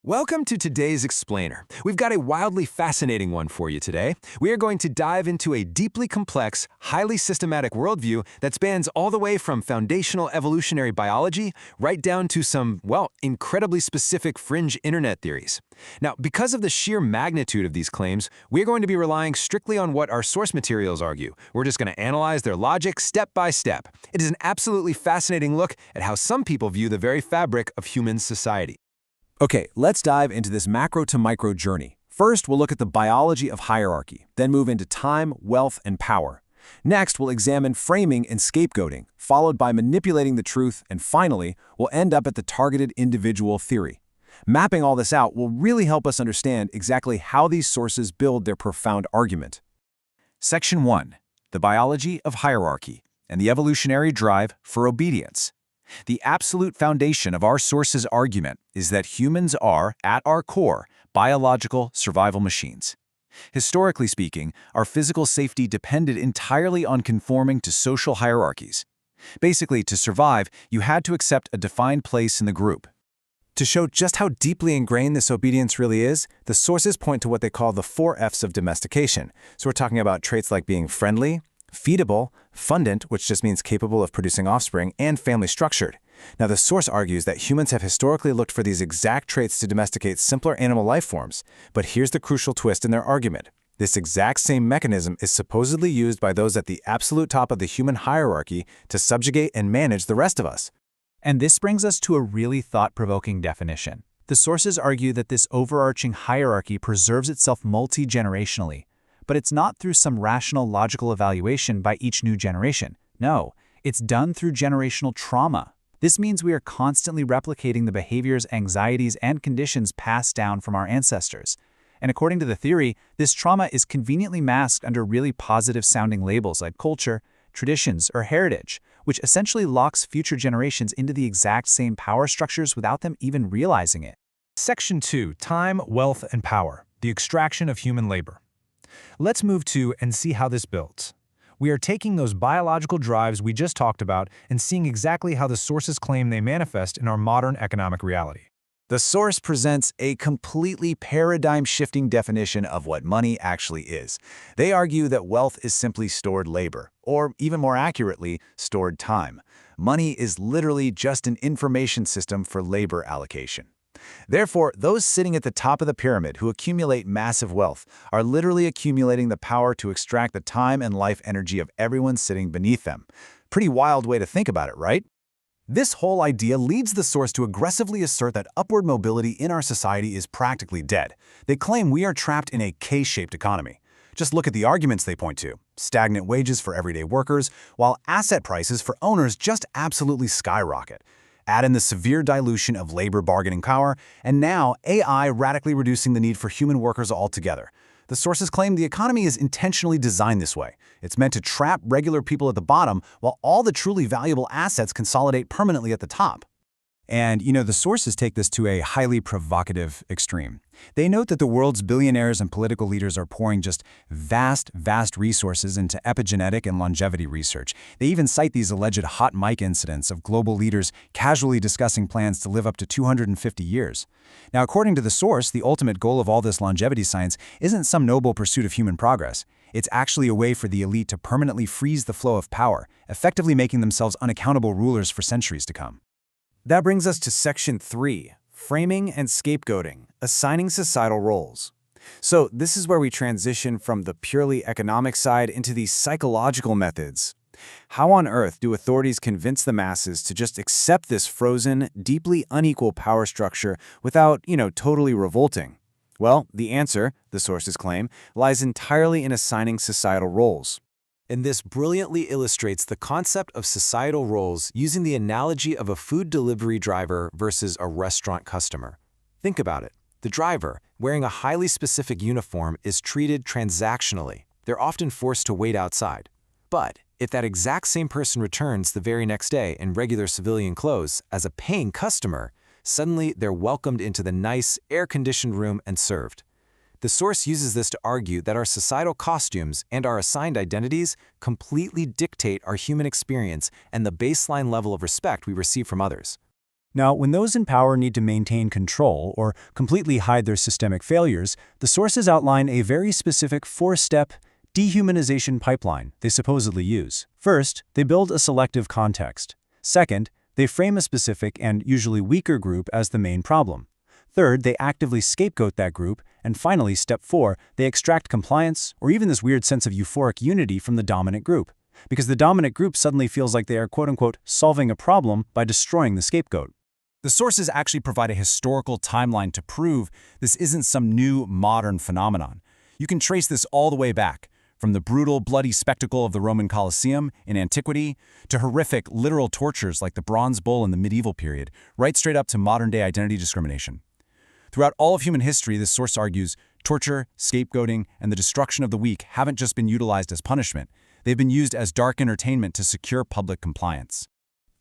Welcome to today's Explainer. We've got a wildly fascinating one for you today. We are going to dive into a deeply complex, highly systematic worldview that spans all the way from foundational evolutionary biology right down to some, well, incredibly specific fringe internet theories. Now, because of the sheer magnitude of these claims, we're going to be relying strictly on what our source materials argue. We're just going to analyze their logic step by step. It is an absolutely fascinating look at how some people view the very fabric of human society. Okay, let's dive into this macro to micro journey. First, we'll look at the biology of hierarchy, then move into time, wealth, and power. Next, we'll examine framing and scapegoating, followed by manipulating the truth, and finally, we'll end up at the targeted individual theory. Mapping all this out will really help us understand exactly how these sources build their profound argument. Section 1. The biology of hierarchy and the evolutionary drive for obedience. The absolute foundation of our source's argument is that humans are, at our core, biological survival machines. Historically speaking, our physical safety depended entirely on conforming to social hierarchies. Basically, to survive, you had to accept a defined place in the group. To show just how deeply ingrained this obedience really is, the sources point to what they call the 4 F's of domestication. So we're talking about traits like being friendly, feedable, fundant, which just means capable of producing offspring, and family structured. Now, the source argues that humans have historically looked for these exact traits to domesticate simpler animal life forms. But here's the crucial twist in their argument. This exact same mechanism is supposedly used by those at the absolute top of the human hierarchy to subjugate and manage the rest of us. And this brings us to a really thought-provoking definition. The sources argue that this overarching hierarchy preserves itself multi-generationally. But it's not through some rational logical evaluation by each new generation. No, it's done through generational trauma. This means we are constantly replicating the behaviors, anxieties, and conditions passed down from our ancestors. And according to the theory, this trauma is conveniently masked under really positive-sounding labels like culture, traditions, or heritage, which essentially locks future generations into the exact same power structures without them even realizing it. Section 2. Time, Wealth, and Power. The Extraction of Human Labor. Let's move to and see how this builds. We are taking those biological drives we just talked about and seeing exactly how the sources claim they manifest in our modern economic reality. The source presents a completely paradigm-shifting definition of what money actually is. They argue that wealth is simply stored labor, or even more accurately, stored time. Money is literally just an information system for labor allocation. Therefore, those sitting at the top of the pyramid who accumulate massive wealth are literally accumulating the power to extract the time and life energy of everyone sitting beneath them. Pretty wild way to think about it, right? This whole idea leads the source to aggressively assert that upward mobility in our society is practically dead. They claim we are trapped in a K-shaped economy. Just look at the arguments they point to. Stagnant wages for everyday workers, while asset prices for owners just absolutely skyrocket. Add in the severe dilution of labor bargaining power, and now AI radically reducing the need for human workers altogether. The sources claim the economy is intentionally designed this way. It's meant to trap regular people at the bottom while all the truly valuable assets consolidate permanently at the top. And, the sources take this to a highly provocative extreme. They note that the world's billionaires and political leaders are pouring just vast resources into epigenetic and longevity research. They even cite these alleged hot mic incidents of global leaders casually discussing plans to live up to 250 years. Now, according to the source, the ultimate goal of all this longevity science isn't some noble pursuit of human progress. It's actually a way for the elite to permanently freeze the flow of power, effectively making themselves unaccountable rulers for centuries to come. That brings us to Section 3, Framing and Scapegoating, Assigning Societal Roles. So this is where we transition from the purely economic side into these psychological methods. How on earth do authorities convince the masses to just accept this frozen, deeply unequal power structure without, totally revolting? Well, the answer, the sources claim, lies entirely in assigning societal roles. And this brilliantly illustrates the concept of societal roles using the analogy of a food delivery driver versus a restaurant customer. Think about it. The driver, wearing a highly specific uniform, is treated transactionally. They're often forced to wait outside. But if that exact same person returns the very next day in regular civilian clothes as a paying customer, suddenly they're welcomed into the nice, air-conditioned room and served. The source uses this to argue that our societal costumes and our assigned identities completely dictate our human experience and the baseline level of respect we receive from others. Now, when those in power need to maintain control or completely hide their systemic failures, the sources outline a very specific four-step dehumanization pipeline they supposedly use. First, they build a selective context. Second, they frame a specific and usually weaker group as the main problem. Third, they actively scapegoat that group. And finally, step 4, they extract compliance or even this weird sense of euphoric unity from the dominant group, because the dominant group suddenly feels like they are quote-unquote solving a problem by destroying the scapegoat. The sources actually provide a historical timeline to prove this isn't some new, modern phenomenon. You can trace this all the way back, from the brutal, bloody spectacle of the Roman Colosseum in antiquity to horrific, literal tortures like the Bronze Bull in the medieval period, right straight up to modern-day identity discrimination. Throughout all of human history, this source argues torture, scapegoating, and the destruction of the weak haven't just been utilized as punishment. They've been used as dark entertainment to secure public compliance.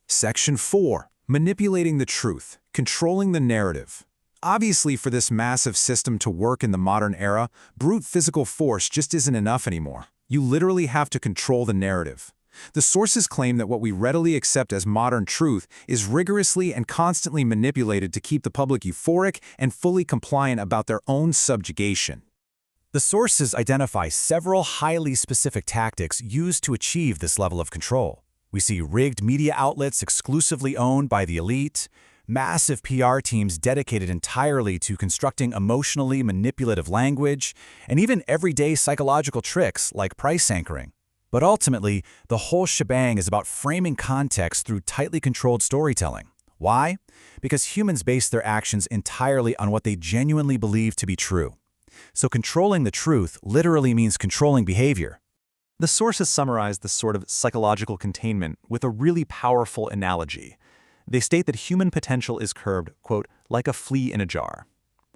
Section 4. Manipulating the truth, controlling the narrative. Obviously, for this massive system to work in the modern era, brute physical force just isn't enough anymore. You literally have to control the narrative. The sources claim that what we readily accept as modern truth is rigorously and constantly manipulated to keep the public euphoric and fully compliant about their own subjugation. The sources identify several highly specific tactics used to achieve this level of control. We see rigged media outlets exclusively owned by the elite, massive PR teams dedicated entirely to constructing emotionally manipulative language, and even everyday psychological tricks like price anchoring. But ultimately, the whole shebang is about framing context through tightly controlled storytelling. Why? Because humans base their actions entirely on what they genuinely believe to be true. So controlling the truth literally means controlling behavior. The sources summarize this sort of psychological containment with a really powerful analogy. They state that human potential is curbed, quote, like a flea in a jar.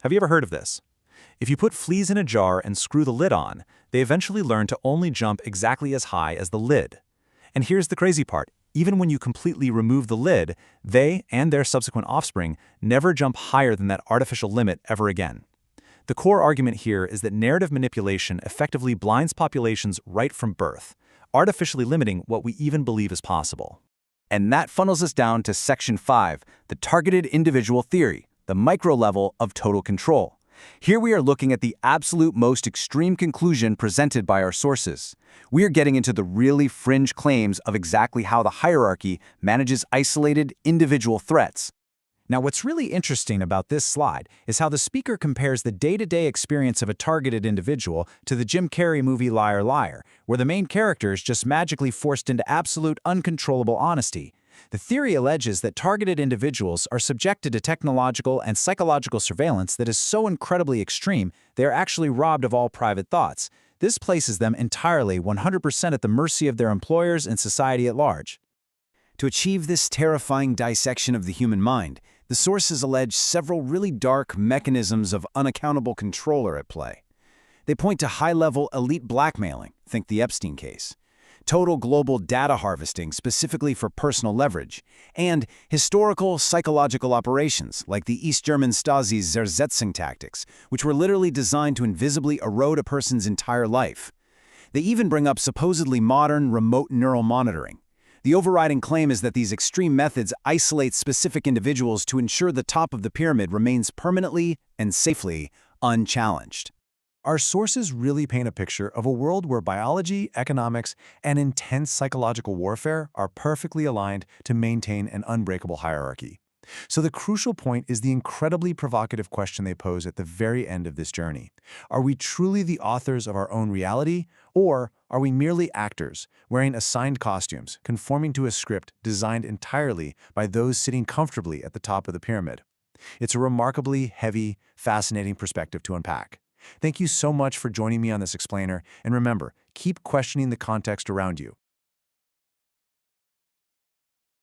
Have you ever heard of this? If you put fleas in a jar and screw the lid on, they eventually learn to only jump exactly as high as the lid. And here's the crazy part. Even when you completely remove the lid, they and their subsequent offspring never jump higher than that artificial limit ever again. The core argument here is that narrative manipulation effectively blinds populations right from birth, artificially limiting what we even believe is possible. And that funnels us down to Section 5, the targeted individual theory, the micro level of total control. Here we are looking at the absolute most extreme conclusion presented by our sources. We are getting into the really fringe claims of exactly how the hierarchy manages isolated individual threats. Now, what's really interesting about this slide is how the speaker compares the day-to-day experience of a targeted individual to the Jim Carrey movie Liar Liar, where the main character is just magically forced into absolute uncontrollable honesty. The theory alleges that targeted individuals are subjected to technological and psychological surveillance that is so incredibly extreme they are actually robbed of all private thoughts. This places them entirely 100% at the mercy of their employers and society at large. To achieve this terrifying dissection of the human mind, the sources allege several really dark mechanisms of unaccountable control are at play. They point to high-level elite blackmailing, think the Epstein case, total global data harvesting specifically for personal leverage, and historical psychological operations like the East German Stasi's Zersetzung tactics, which were literally designed to invisibly erode a person's entire life. They even bring up supposedly modern remote neural monitoring. The overriding claim is that these extreme methods isolate specific individuals to ensure the top of the pyramid remains permanently and safely unchallenged. Our sources really paint a picture of a world where biology, economics, and intense psychological warfare are perfectly aligned to maintain an unbreakable hierarchy. So the crucial point is the incredibly provocative question they pose at the very end of this journey. Are we truly the authors of our own reality, or are we merely actors, wearing assigned costumes, conforming to a script designed entirely by those sitting comfortably at the top of the pyramid? It's a remarkably heavy, fascinating perspective to unpack. Thank you so much for joining me on this explainer, and remember, keep questioning the context around you.